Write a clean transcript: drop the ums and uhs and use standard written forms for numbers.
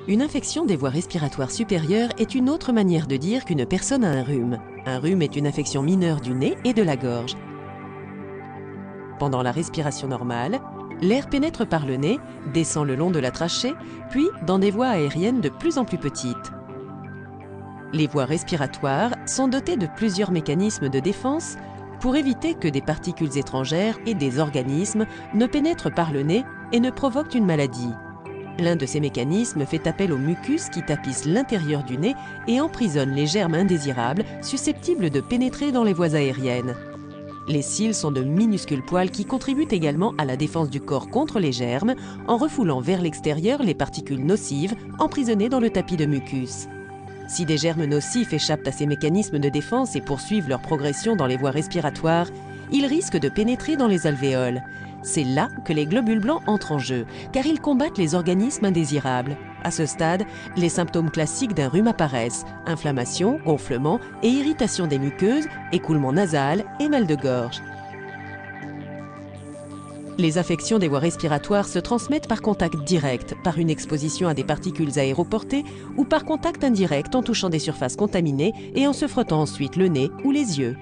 Une infection des voies respiratoires supérieures est une autre manière de dire qu'une personne a un rhume. Un rhume est une infection mineure du nez et de la gorge. Pendant la respiration normale, l'air pénètre par le nez, descend le long de la trachée, puis dans des voies aériennes de plus en plus petites. Les voies respiratoires sont dotées de plusieurs mécanismes de défense pour éviter que des particules étrangères et des organismes ne pénètrent par le nez et ne provoquent une maladie. L'un de ces mécanismes fait appel au mucus qui tapisse l'intérieur du nez et emprisonne les germes indésirables susceptibles de pénétrer dans les voies aériennes. Les cils sont de minuscules poils qui contribuent également à la défense du corps contre les germes en refoulant vers l'extérieur les particules nocives emprisonnées dans le tapis de mucus. Si des germes nocifs échappent à ces mécanismes de défense et poursuivent leur progression dans les voies respiratoires, ils risquent de pénétrer dans les alvéoles. C'est là que les globules blancs entrent en jeu, car ils combattent les organismes indésirables. À ce stade, les symptômes classiques d'un rhume apparaissent: inflammation, gonflement et irritation des muqueuses, écoulement nasal et mal de gorge. Les affections des voies respiratoires se transmettent par contact direct, par une exposition à des particules aéroportées ou par contact indirect en touchant des surfaces contaminées et en se frottant ensuite le nez ou les yeux.